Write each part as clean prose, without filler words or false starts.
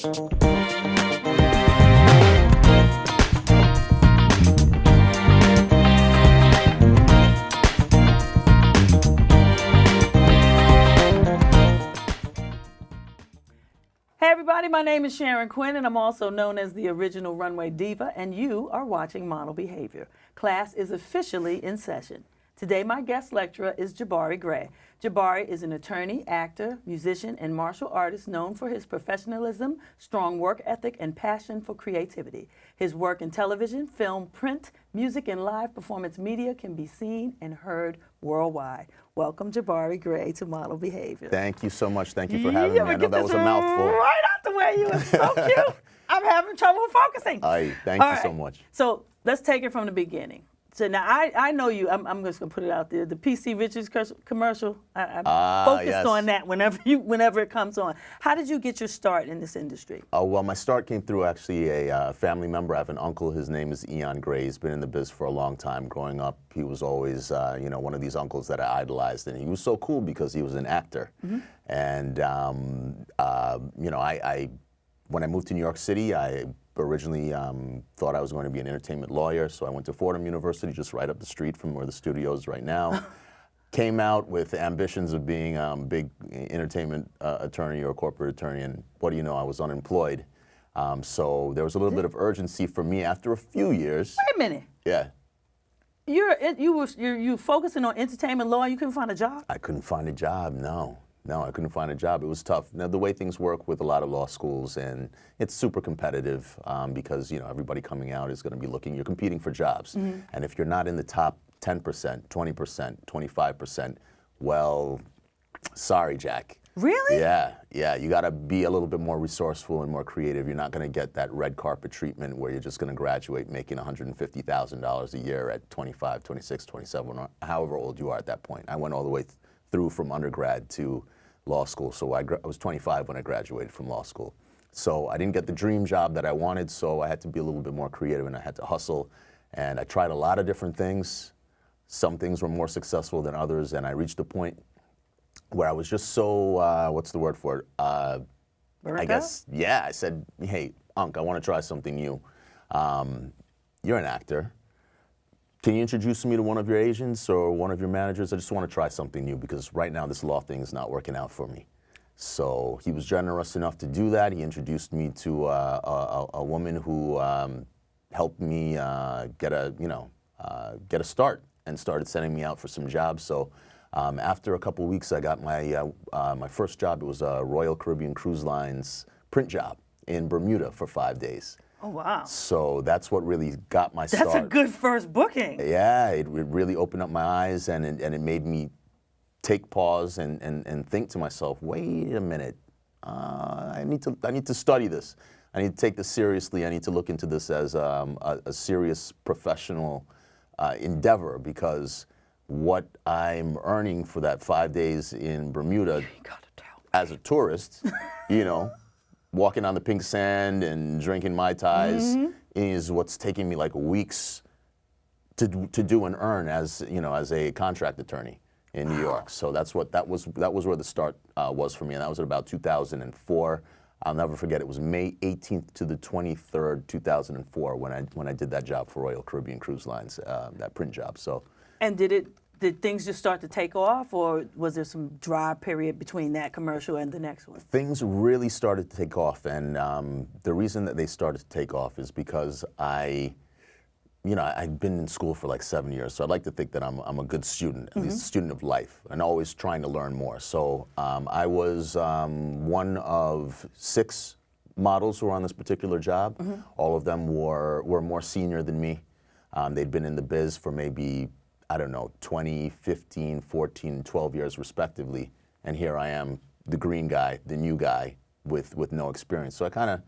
Hey everybody, my name is Sharon Quinn and I'm also known as the original runway diva, and you are watching Model Behavior. Class is officially in session. Today my guest lecturer is Jabari Gray. Jabari is an attorney, actor, musician, and martial artist known for his professionalism, strong work ethic, and passion for creativity. His work in television, film, print, music, and live performance media can be seen and heard worldwide. Welcome, Jabari Gray, to Model Behavior. Thank you so much. Thank you for having me. I know that was a mouthful. Right out the way. You were so cute. I'm having trouble focusing. Thank you so much. So let's take it from the beginning. So now I know you. I'm just gonna put it out there. The PC Richards commercial. I'm focused yes. on that whenever it comes on. How did you get your start in this industry? Oh well, my start came through actually a family member. I have an uncle. His name is Eon Gray. He's been in the biz for a long time. Growing up, he was always one of these uncles that I idolized, and he was so cool because he was an actor. Mm-hmm. And when I moved to New York City, I originally thought I was going to be an entertainment lawyer, so I went to Fordham University, just right up the street from where the studio is right now. Came out with ambitions of being a big entertainment attorney or corporate attorney, and what do you know, I was unemployed. So there was a little bit of urgency for me after a few years. Wait a minute. Yeah. You focusing on entertainment law and you couldn't find a job? I couldn't find a job, no. No, I couldn't find a job. It was tough. Now, the way things work with a lot of law schools, and it's super competitive because everybody coming out is going to be looking. You're competing for jobs, mm-hmm. and if you're not in the top 10%, 20%, 25%, well, sorry, Jack. Really? Yeah. You got to be a little bit more resourceful and more creative. You're not going to get that red carpet treatment where you're just going to graduate making $150,000 a year at 25, 26, 27, or however old you are at that point. I went all the way through from undergrad to law school. So I was 25 when I graduated from law school. So I didn't get the dream job that I wanted, so I had to be a little bit more creative and I had to hustle. And I tried a lot of different things. Some things were more successful than others, and I reached a point where I was just so, what's the word for it? I guess, yeah, I said, hey, Unc, I want to try something new. You're an actor. Can you introduce me to one of your agents or one of your managers? I just want to try something new because right now this law thing is not working out for me. So he was generous enough to do that. He introduced me to a woman who helped me get a start and started sending me out for some jobs. So after a couple of weeks, I got my first job. It was a Royal Caribbean Cruise Line's print job in Bermuda for 5 days. Oh, wow. So that's what really got my start. That's a good first booking. Yeah, it really opened up my eyes, and it made me take pause and think to myself, wait a minute, I need to study this. I need to take this seriously. I need to look into this as a serious professional endeavor, because what I'm earning for that 5 days in Bermuda as a tourist, walking on the pink sand and drinking Mai Tais, mm-hmm. is what's taking me like weeks to do and earn as a contract attorney in New York. So that was where the start was for me, and that was at about 2004. I'll never forget. It was May 18th to the 23rd, 2004, when I did that job for Royal Caribbean Cruise Lines, that print job. So. And did things just start to take off, or was there some dry period between that commercial and the next one? Things really started to take off, and the reason that they started to take off is because I'd been in school for like 7 years, so I'd like to think that I'm a good student, at least a student of life, and always trying to learn more. So I was one of 6 models who were on this particular job. Mm-hmm. All of them were more senior than me. They'd been in the biz for maybe, 20, 15, 14, 12 years respectively. And here I am, the green guy, the new guy with no experience. So I kind of,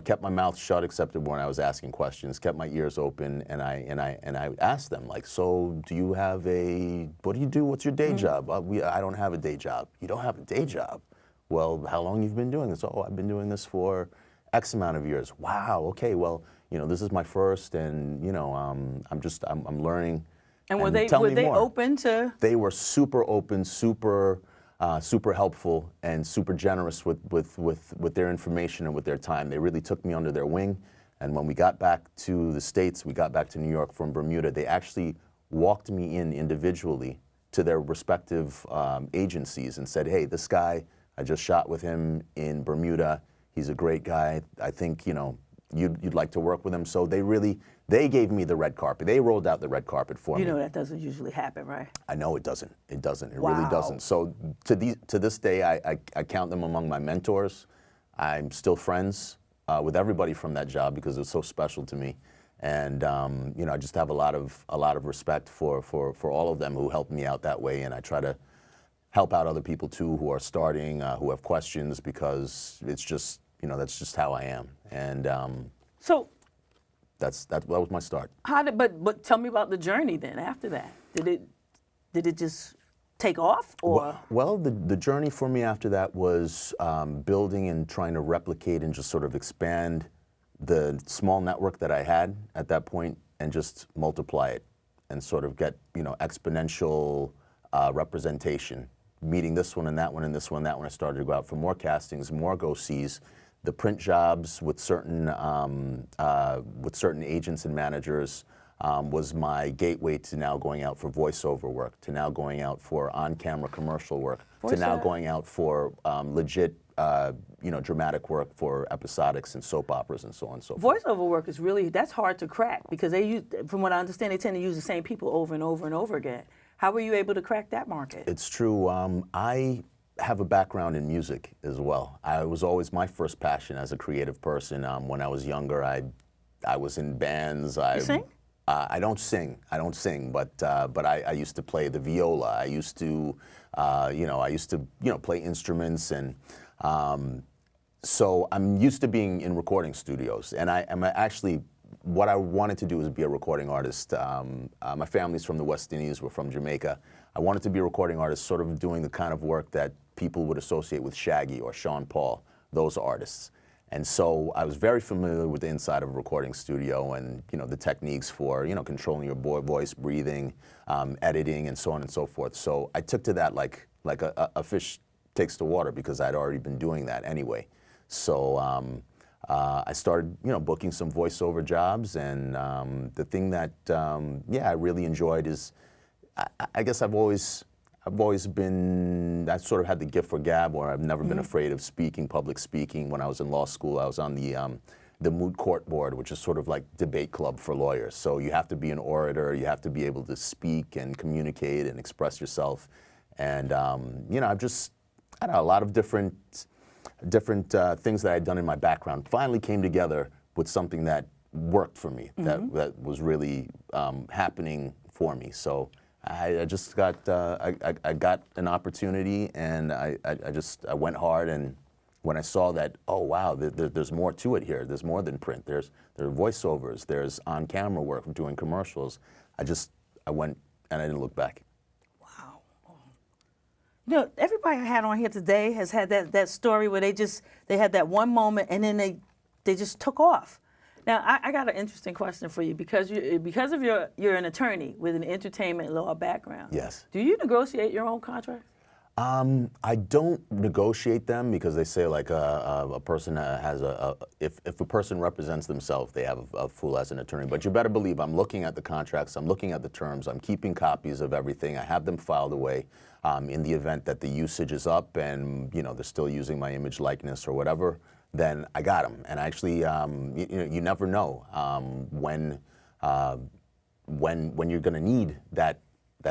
kept my mouth shut except when I was asking questions, kept my ears open, and I asked them, like, so do you have what do you do? What's your day job? I don't have a day job. You don't have a day job? Well, how long you've been doing this? Oh, I've been doing this for X amount of years. Wow, okay, well, this is my first, and, I'm learning. And were they open to? They were super open, super super helpful and super generous with their information and with their time. They really took me under their wing. And when we got back to the States, we got back to New York from Bermuda, they actually walked me in individually to their respective agencies and said, hey, this guy, I just shot with him in Bermuda. He's a great guy. I think, you know, you'd like to work with him. So they gave me the red carpet. They rolled out the red carpet for me. You know that doesn't usually happen, right? I know it doesn't. It doesn't. It Wow. really doesn't. So to this day, I count them among my mentors. I'm still friends with everybody from that job because it's so special to me. And you know, I just have a lot of respect for all of them who helped me out that way. And I try to help out other people too who are starting, who have questions, because it's just, you know, that's just how I am. And so that was my start. But tell me about the journey then after that. Did it just take off, or? Well, the journey for me after that was building and trying to replicate and just sort of expand the small network that I had at that point and just multiply it and sort of get, you know, exponential representation. Meeting this one and that one and this one and that one, I started to go out for more castings, more go-sees. The print jobs with certain agents and managers was my gateway to now going out for voiceover work, to now going out for on-camera commercial work, to now going out for legit, you know, dramatic work for episodics and soap operas and so on and so forth. Voiceover work is that's hard to crack because they use, from what I understand, they tend to use the same people over and over and over again. How were you able to crack that market? It's true. I have a background in music as well. I was always my first passion as a creative person. When I was younger, I was in bands. You sing? I don't sing, but I used to play the viola. I used to, play instruments, and so I'm used to being in recording studios. And I'm actually, what I wanted to do is be a recording artist. My family's from the West Indies. We're from Jamaica. I wanted to be a recording artist, sort of doing the kind of work that people would associate with Shaggy or Sean Paul, those artists. And so I was very familiar with the inside of a recording studio and, you know, the techniques for, you know, controlling your voice, breathing, editing, and so on and so forth. So I took to that like a fish takes to water because I'd already been doing that anyway. So I started, you know, booking some voiceover jobs, and the thing that, I really enjoyed is, I guess I've always been, I sort of had the gift for gab, where I've never been afraid of speaking, public speaking. When I was in law school, I was on the moot court board, which is sort of like debate club for lawyers. So you have to be an orator, you have to be able to speak and communicate and express yourself. And, you know, I don't know, a lot of different things that I'd done in my background finally came together with something that worked for me, that was really happening for me. So I just got I got an opportunity, and I went hard. And when I saw that, oh wow, there's more to it here. There's more than print. There are voiceovers. There's on-camera work, doing commercials. I went and I didn't look back. Wow. You know, everybody I had on here today has had that story where they had that one moment and then they just took off. Now, I got an interesting question for you because of you're an attorney with an entertainment law background. Yes. Do you negotiate your own contracts? I don't negotiate them because they say like a person has if a person represents themselves, they have a fool as an attorney. But you better believe I'm looking at the contracts, I'm looking at the terms, I'm keeping copies of everything. I have them filed away in the event that the usage is up and, you know, they're still using my image, likeness, or whatever. Then I got them. And actually, you never know when you're going to need that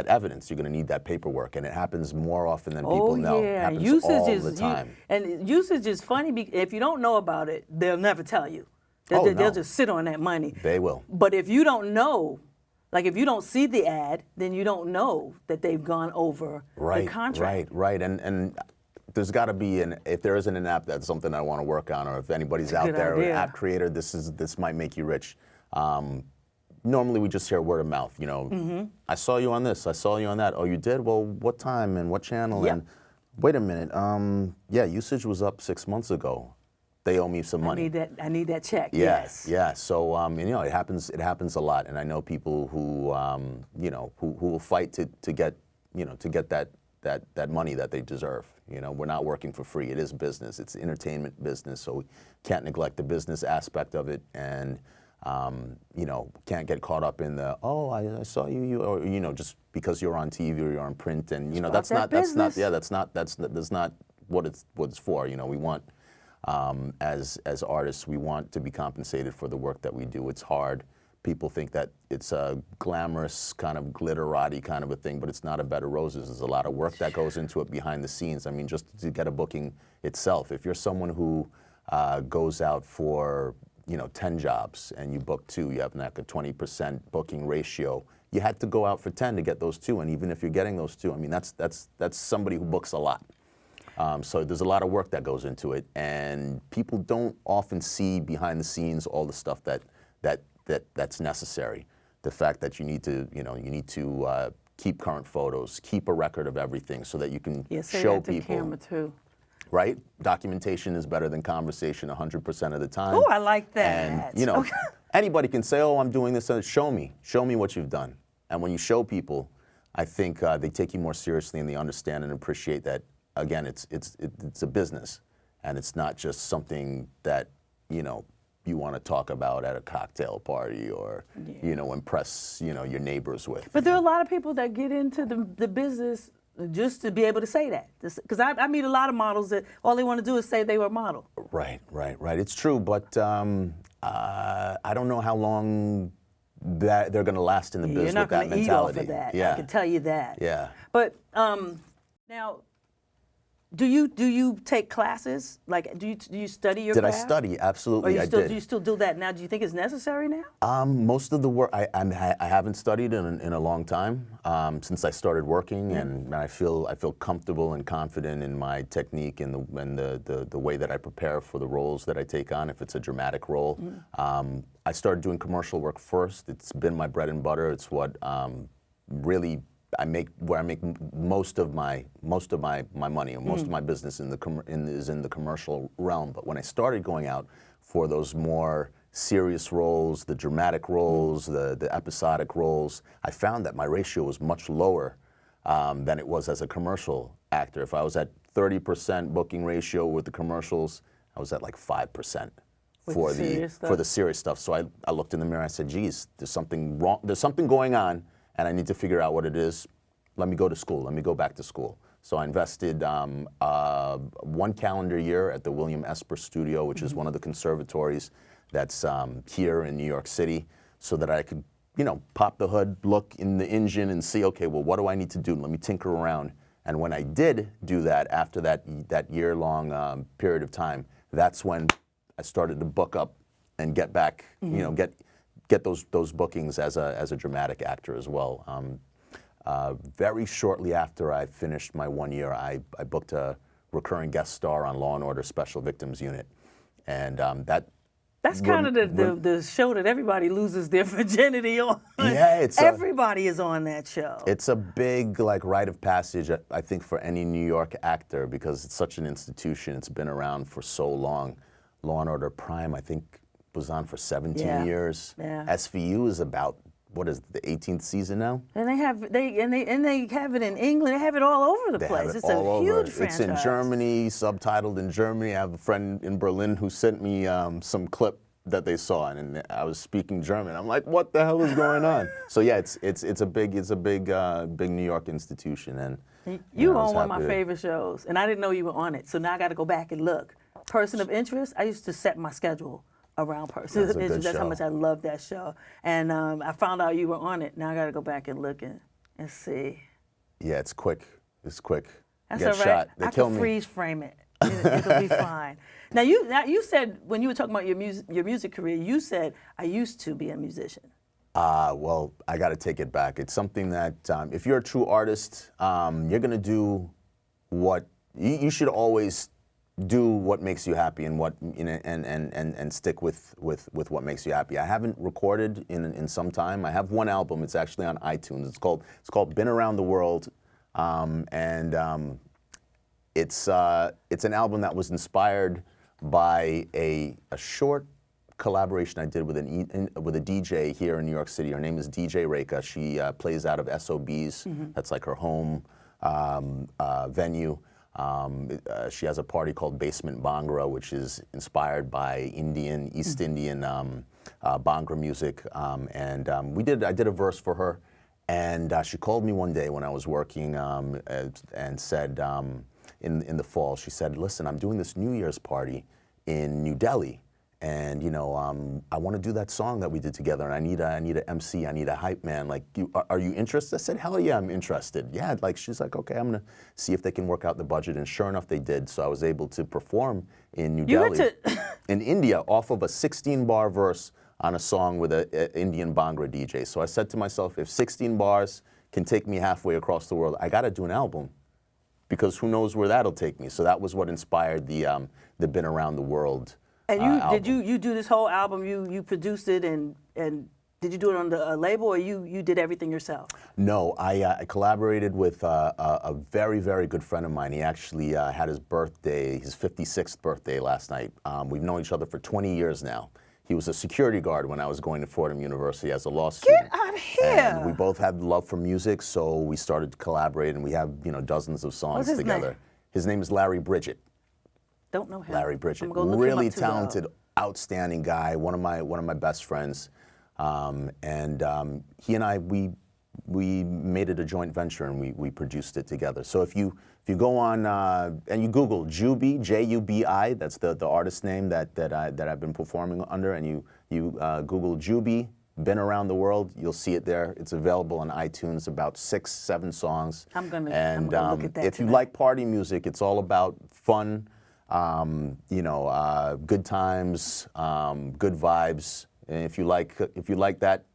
evidence. You're going to need that paperwork, and it happens more often than people know. Yeah. It happens Usage all the time. And usage is funny. If you don't know about it, they'll never tell you. They'll just sit on that money. They will. But if you don't know, like if you don't see the ad, then you don't know that they've gone over the contract. Right. And there's got to be if there isn't an app, that's something I want to work on, or if anybody's out there, an app creator, this might make you rich. Normally we just hear word of mouth, you know. I saw you on this, I saw you on that. Oh, you did? Well, what time and what channel? Yep. And wait a minute, usage was up 6 months ago. They owe me some money. I need that check. Yes. Yeah. So you know, it happens a lot, and I know people who who will fight to get that that money that they deserve. You know, we're not working for free. It is business. It's entertainment business, so we can't neglect the business aspect of it, and you know, can't get caught up in the, oh, I saw you, or you know, just because you're on TV or you're on print, and you know, that's not what it's for. You know, we want, as artists, we want to be compensated for the work that we do. It's hard. People think that it's a glamorous kind of glitterati kind of a thing, but it's not a bed of roses. There's a lot of work that goes into it behind the scenes. I mean, just to get a booking itself, if you're someone who goes out for, you know, 10 jobs and you book 2, you have like a 20% booking ratio. You had to go out for 10 to get those 2, and even if you're getting those 2, I mean, that's somebody who books a lot. So there's a lot of work that goes into it, and people don't often see behind the scenes all the stuff that's necessary. The fact that you need to keep current photos, keep a record of everything, so that you can show people. Camera too. Right? Documentation is better than conversation 100% of the time. Oh, I like that. And you know, anybody can say, "Oh, I'm doing this." Show me what you've done. And when you show people, I think they take you more seriously, and they understand and appreciate that. Again, it's a business, and it's not just something that, you know, you want to talk about at a cocktail party or, you know, impress, you know, your neighbors with. But there are a lot of people that get into the business just to be able to say that. Because I meet a lot of models that all they want to do is say they were a model. Right. It's true, but I don't know how long that they're going to last in the business with that mentality. You're not going to eat off of that. Yeah. I can tell you that. Yeah. But now, do you take classes? Like, do you study your craft? Did I study? Absolutely, I did. Do you still do that now? Do you think it's necessary now? Most of the work, I haven't studied in a long time, since I started working, and I feel comfortable and confident in my technique and the way that I prepare for the roles that I take on, if it's a dramatic role. I started doing commercial work first. It's been my bread and butter. It's what really I make most of my money, and most of my business is in the commercial realm. But when I started going out for those more serious roles, the dramatic roles, the episodic roles, I found that my ratio was much lower than it was as a commercial actor. If I was at 30% booking ratio with the commercials, I was at like 5% for the serious stuff. So I looked in the mirror. I said, "Geez, there's something wrong. There's something going on, and I need to figure out what it is. Let me go to school. Let me go back to school." So I invested 1 calendar year at the William Esper Studio, which is one of the conservatories that's here in New York City, so that I could, you know, pop the hood, look in the engine, and see, okay, well, what do I need to do? Let me tinker around. And when I did do that, after that year-long period of time, that's when I started to book up and get back, you know, get those bookings as a dramatic actor as well. Very shortly after I finished my 1 year, I booked a recurring guest star on Law & Order Special Victims Unit, and that's kind of the show that everybody loses their virginity on. Yeah, everybody is on that show. It's a big like rite of passage, I think, for any New York actor, because it's such an institution. It's been around for so long. Law & Order Prime, I think, was on for 17 years. Yeah. SVU is about, what is it, the 18th season now? And they have it in England. They have it all over the place. It's a huge franchise. It's in Germany, subtitled in Germany. I have a friend in Berlin who sent me some clip that they saw, and I was speaking German. I'm like, what the hell is going on? So yeah, it's a big New York institution, and you were on one of my favorite shows, and I didn't know you were on it. So now I got to go back and look. Person of Interest. I used to set my schedule around Person of Interest. That's how much I love that show. And I found out you were on it. Now I got to go back and look and see. Yeah, it's quick. It's quick. That's all right. Shot. They I kill can me. freeze frame it. It'll be fine. Now you said, when you were talking about your music career, you said, "I used to be a musician." Well, I got to take it back. It's something that if you're a true artist, you're gonna do what you should always do what makes you happy, and what and stick with what makes you happy. I haven't recorded in some time. I have one album. It's actually on iTunes. It's called Been Around the World, and it's an album that was inspired by a short collaboration I did with a DJ here in New York City. Her name is DJ Reka. She plays out of SOBs. That's like her home venue. She has a party called Basement Bhangra, which is inspired by East Indian Bhangra music. I did a verse for her, and she called me one day when I was working and said, in the fall, she said, listen, I'm doing this New Year's party in New Delhi. And I want to do that song that we did together, and I need a MC, I need a hype man. Like, are you interested? I said, hell yeah, I'm interested. Yeah, like she's like, okay, I'm gonna see if they can work out the budget, and sure enough, they did. So I was able to perform in New Delhi, in India, off of a 16-bar verse on a song with an Indian Bhangra DJ. So I said to myself, if 16 bars can take me halfway across the world, I got to do an album, because who knows where that'll take me. So that was what inspired the Been Around the World. And did you do this whole album? You produced it, and did you do it on the label, or you did everything yourself? No, I collaborated with a very, very good friend of mine. He actually had his birthday, his 56th birthday last night. We've known each other for 20 years now. He was a security guard when I was going to Fordham University as a law student. Get out of here! And we both had love for music, so we started collaborating. We have dozens of songs What's his together. name? His name is Larry Bridget. Don't know him. Larry Bridget, I'm gonna look really him up too, talented, outstanding guy. One of my best friends, he and I we made it a joint venture, and we produced it together. So if you go on and you Google Jubi, Jubi, that's the artist name that I've been performing under, and you Google Jubi, Been Around the World, you'll see it there. It's available on iTunes, about 6-7 songs. I'm gonna look at that if you tonight. like party music, it's all about fun. Good times, good vibes. And if you like that,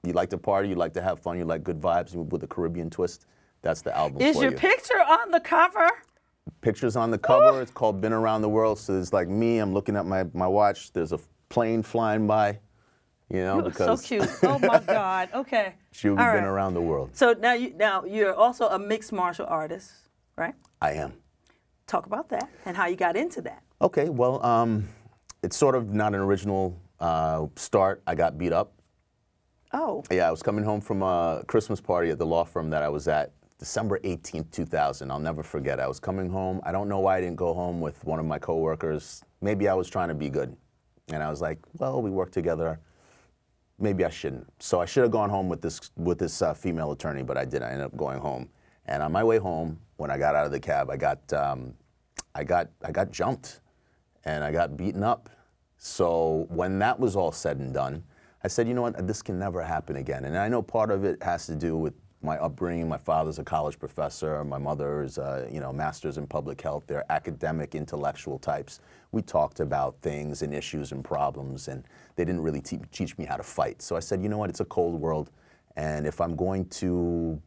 you like to party, you like to have fun, you like good vibes with a Caribbean twist, that's the album Is for your you. picture on the cover? Pictures on the cover. It's called Been Around the World. So it's like me, I'm looking at my watch. There's a plane flying by, because So cute. Oh my God. Okay. you've All been right. around the world. So now you're also a mixed martial artist, right? I am. Talk about that and how you got into that. Okay, well, it's sort of not an original start. I got beat up. Oh. Yeah, I was coming home from a Christmas party at the law firm that I was at, December 18th, 2000. I'll never forget. I was coming home. I don't know why I didn't go home with one of my coworkers. Maybe I was trying to be good. And I was like, well, we work together. Maybe I shouldn't. So I should have gone home with this female attorney, but I didn't. I ended up going home. And on my way home, when I got out of the cab, I got jumped, and I got beaten up. So when that was all said and done, I said, you know what, this can never happen again. And I know part of it has to do with my upbringing. My father's a college professor. My mother is a master's in public health. They're academic, intellectual types. We talked about things and issues and problems, and they didn't really teach me how to fight. So I said, you know what, it's a cold world, and if I'm going to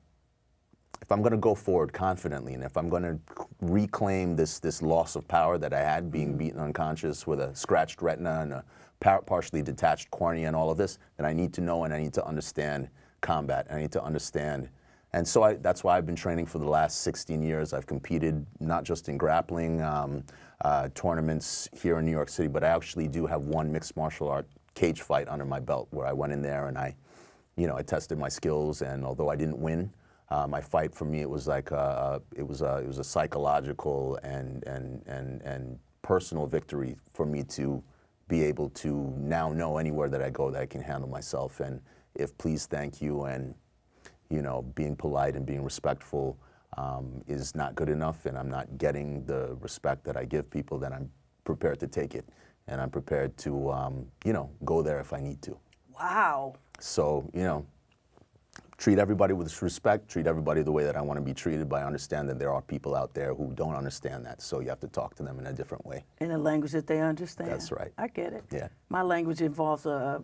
go forward confidently, and if I'm going to reclaim this loss of power that I had, being beaten unconscious with a scratched retina and a partially detached cornea and all of this, then I need to know and I need to understand combat. I need to understand. And so that's why I've been training for the last 16 years. I've competed not just in grappling tournaments here in New York City, but I actually do have one mixed martial art cage fight under my belt where I went in there and I tested my skills, and although I didn't win, my fight, for me, it was like it was a psychological and personal victory for me to be able to now know anywhere that I go that I can handle myself. And if please, thank you, and being polite and being respectful is not good enough, and I'm not getting the respect that I give people, then I'm prepared to take it, and I'm prepared to go there if I need to. Wow. So treat everybody with respect, treat everybody the way that I want to be treated, but I understand that there are people out there who don't understand that, so you have to talk to them in a different way. In a language that they understand. That's right. I get it. Yeah. My language involves a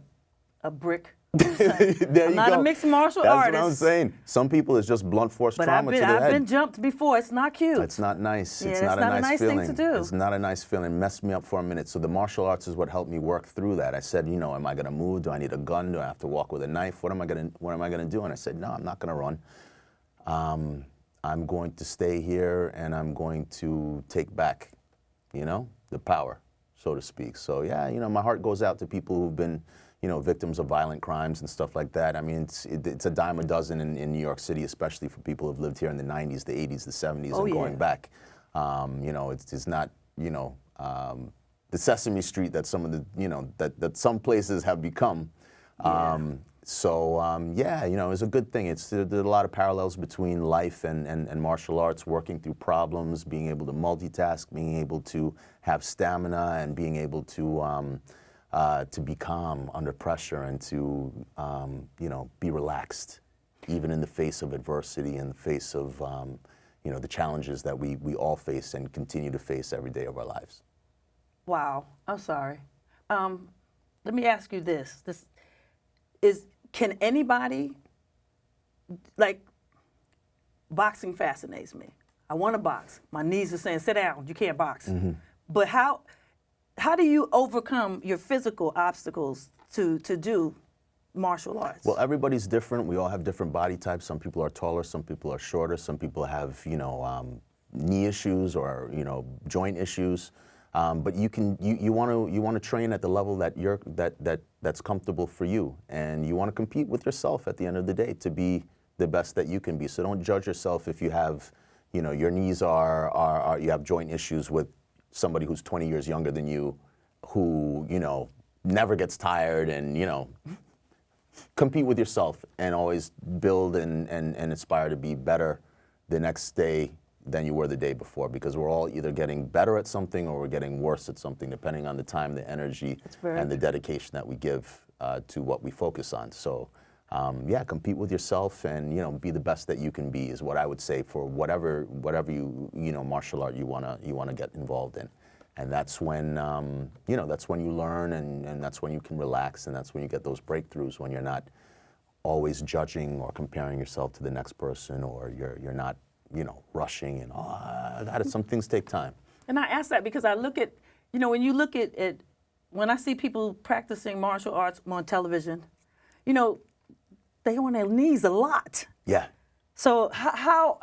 brick. There I'm not a mixed martial That's artist. That's what I'm saying. Some people, it's just blunt force But trauma to the I've head. been jumped before. It's not cute. It's not nice. Yeah, it's it's not not a nice feeling. thing to do. It's not a nice feeling. It messed me up for a minute. So the martial arts is what helped me work through that. I said, am I going to move? Do I need a gun? Do I have to walk with a knife? What am I going to do? And I said, no, I'm not going to run. I'm going to stay here, and I'm going to take back, the power, so to speak. So yeah, my heart goes out to people who've been, victims of violent crimes and stuff like that. I mean, it's a dime a dozen in New York City, especially for people who've lived here in the 90s, the 80s, the 70s, and going back. It's not, the Sesame Street that some of the, that some places have become. It's a good thing. There's a lot of parallels between life and martial arts, working through problems, being able to multitask, being able to have stamina, and being able to be calm under pressure and to, be relaxed, even in the face of adversity, in the face of, the challenges that we all face and continue to face every day of our lives. Wow, I'm sorry. Let me ask you this. Can anybody, boxing fascinates me. I want to box. My knees are saying, sit down, you can't box. But how do you overcome your physical obstacles to do martial arts? Well, everybody's different. We all have different body types. Some people are taller, some people are shorter, some people have, knee issues or, joint issues. But you want to train at the level that's comfortable for you, and you want to compete with yourself at the end of the day to be the best that you can be. So don't judge yourself if you have, your knees are you have joint issues with somebody who's 20 years younger than you, who never gets tired, and compete with yourself and always build and aspire to be better the next day than you were the day before, because we're all either getting better at something or we're getting worse at something, depending on the time, the energy, and the dedication that we give to what we focus on. So, compete with yourself and be the best that you can be is what I would say for whatever martial art you wanna get involved in, and that's when that's when you learn and that's when you can relax, and that's when you get those breakthroughs, when you're not always judging or comparing yourself to the next person, or you're not rushing and some things take time. And I ask that because I look at, when you look at when I see people practicing martial arts on television, they on their knees a lot. Yeah. So how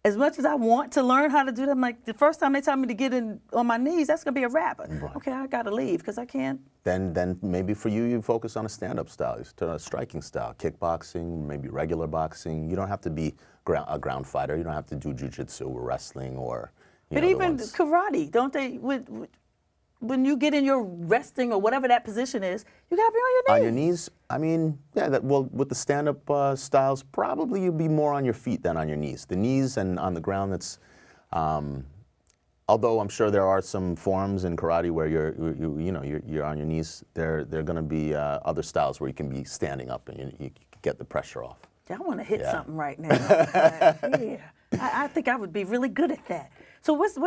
as much as I want to learn how to do that, I'm like, the first time they tell me to get in on my knees, that's gonna be a wrap. Right. Okay, I gotta leave because I can't. Then maybe for you focus on a stand-up style, a striking style, kickboxing, maybe regular boxing. You don't have to be a ground fighter. You don't have to do jiu-jitsu or wrestling or. But even karate, don't they? When you get in your resting or whatever that position is, you gotta be on your knees. On your knees? I mean, with the stand-up styles, probably you'd be more on your feet than on your knees. The knees and on the ground, that's. Although I'm sure there are some forms in karate where you're on your knees, there are going to be other styles where you can be standing up and you get the pressure off. I want to hit something right now. I think I would be really good at that. So what's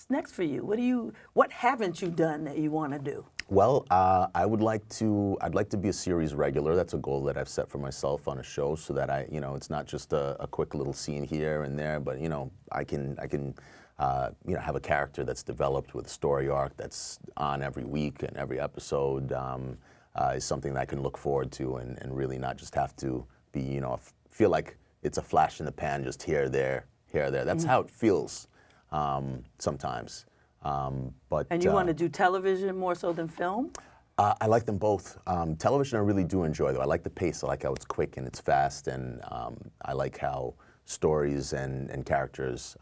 next for you? What haven't you done that you want to do? Well, I'd like to be a series regular. That's a goal that I've set for myself on a show, so that it's not just a quick little scene here and there, but I can have a character that's developed with a story arc that's on every week, and every episode is something that I can look forward to, and really not just have to be, feel like it's a flash in the pan, just here, there. That's how it feels sometimes. And you want to do television more so than film? I like them both. Television I really do enjoy, though. I like the pace. I like how it's quick and it's fast, and I like how stories and characters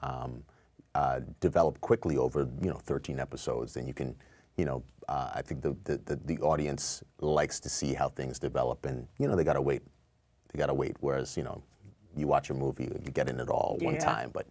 develop quickly over 13 episodes. And you can, I think the audience likes to see how things develop, and they gotta wait. Whereas you watch a movie, you get in it all one time, but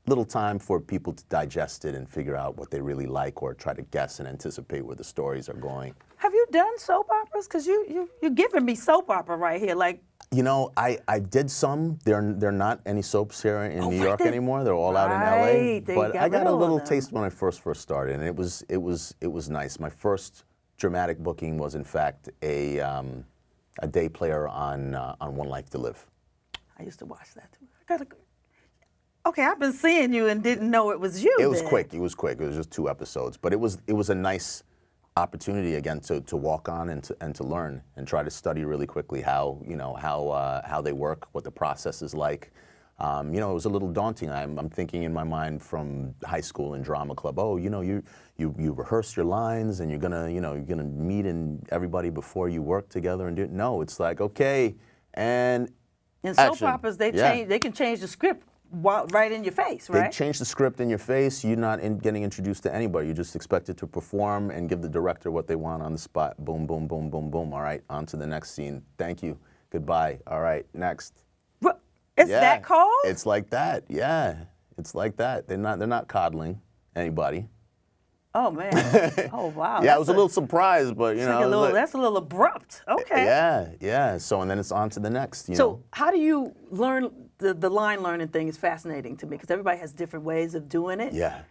little time for people to digest it and figure out what they really like, or try to guess and anticipate where the stories are going. Have you done soap operas? Because you're giving me soap opera right here, like. I did some. There are not any soaps here in New York anymore. They're all out in LA. But I got a little taste when I first started, and it was nice. My first dramatic booking was, in fact, a day player on One Life to Live. I used to watch that too. Okay, I've been seeing you and didn't know it was you. It was quick. It was just 2 episodes, but it was a nice opportunity again to walk on and to learn and try to study really quickly how they work, what the process is like. You know, it was a little daunting. I'm thinking in my mind from high school and drama club. Oh, you know, you rehearse your lines and you're gonna meet everybody before you work together and do. No, it's like okay, and In soap action. operas, they Yeah. change. They can change the script right in your face, They right? change the script in your face. You're not getting introduced to anybody. You're just expected to perform and give the director what they want on the spot. Boom, boom, boom, boom, boom. All right, on to the next scene. Thank you. Goodbye. All right, next. It's Yeah, that cold? It's like that. Yeah, it's like that. They're not coddling anybody. Oh man. Oh wow. Yeah, I was a little surprised, but you know. That's a little abrupt. Okay. Yeah. So and then it's on to the next. You So know. how do you learn the line learning thing? Is fascinating to me because everybody has different ways of doing it. Yeah.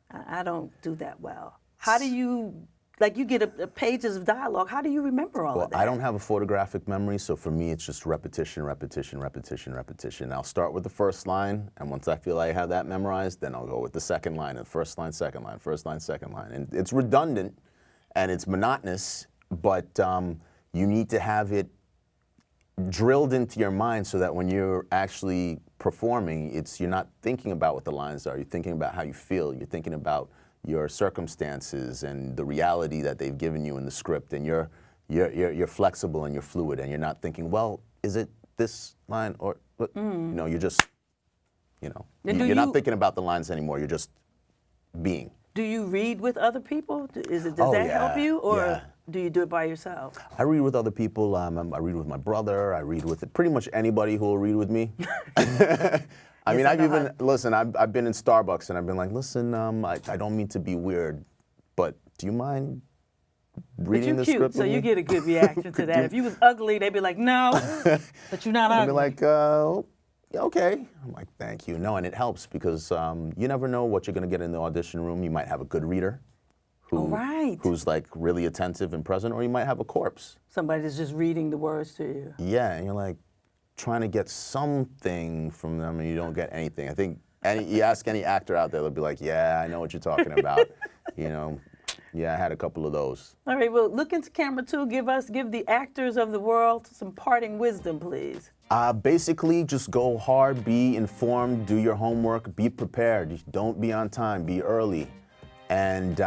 I don't do that well. How do you, like you get pages of dialogue, how do you remember all Well, of that? I don't have a photographic memory, so for me it's just repetition, repetition, repetition, repetition. I'll start with the first line, and once I feel I have that memorized, then I'll go with the second line, and first line, second line, first line, second line. And it's redundant, and it's monotonous, but you need to have it drilled into your mind so that when you're actually performing, you're not thinking about what the lines are. You're thinking about how you feel. You're thinking about your circumstances and the reality that they've given you in the script, and you're flexible and you're fluid, and you're not thinking, well, is it this line or you know, you're just, you know, you're not thinking about the lines anymore. You're just being. Do you read with other people? Does that yeah, help you, or yeah. do you do it by yourself? I read with other people. I read with my brother. I read with pretty much anybody who will read with me. I mean, I've been in Starbucks and I've been like, listen, I don't mean to be weird, but do you mind reading the But you're script cute, so with you me? get a good reaction to that. If you was ugly, they'd be like, no, but you're not I'd ugly. be like, yeah, okay. I'm like, thank you. No, and it helps because you never know what you're going to get in the audition room. You might have a good reader who's like really attentive and present, or you might have a corpse. Somebody that's just reading the words to you. Yeah, and you're like trying to get something from them and you don't get anything. I think you ask any actor out there, they'll be like, yeah, I know what you're talking about. You know, yeah, I had a couple of those. All right, well, look into camera two. Give the actors of the world some parting wisdom, please. Basically, just go hard, be informed, do your homework, be prepared. Don't be on time, be early. And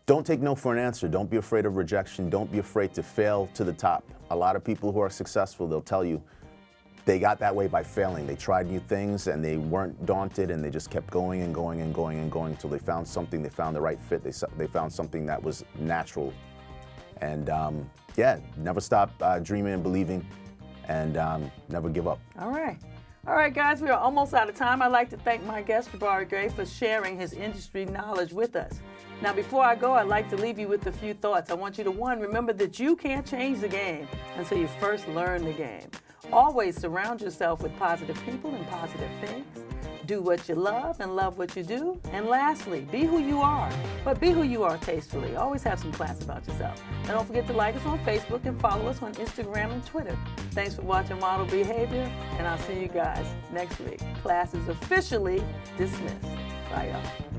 don't take no for an answer. Don't be afraid of rejection. Don't be afraid to fail to the top. A lot of people who are successful, they'll tell you they got that way by failing. They tried new things and they weren't daunted and they just kept going and going and going and going until they found something, they found the right fit, they found something that was natural. And yeah, never stop dreaming and believing, and never give up. All right, guys, we are almost out of time. I'd like to thank my guest, Jabari Gray, for sharing his industry knowledge with us. Now, before I go, I'd like to leave you with a few thoughts. I want you to, one, remember that you can't change the game until you first learn the game. Always surround yourself with positive people and positive things. Do what you love and love what you do. And lastly, be who you are, but be who you are tastefully. Always have some class about yourself. And don't forget to like us on Facebook and follow us on Instagram and Twitter. Thanks for watching Model Behavior, and I'll see you guys next week. Class is officially dismissed. Bye, y'all.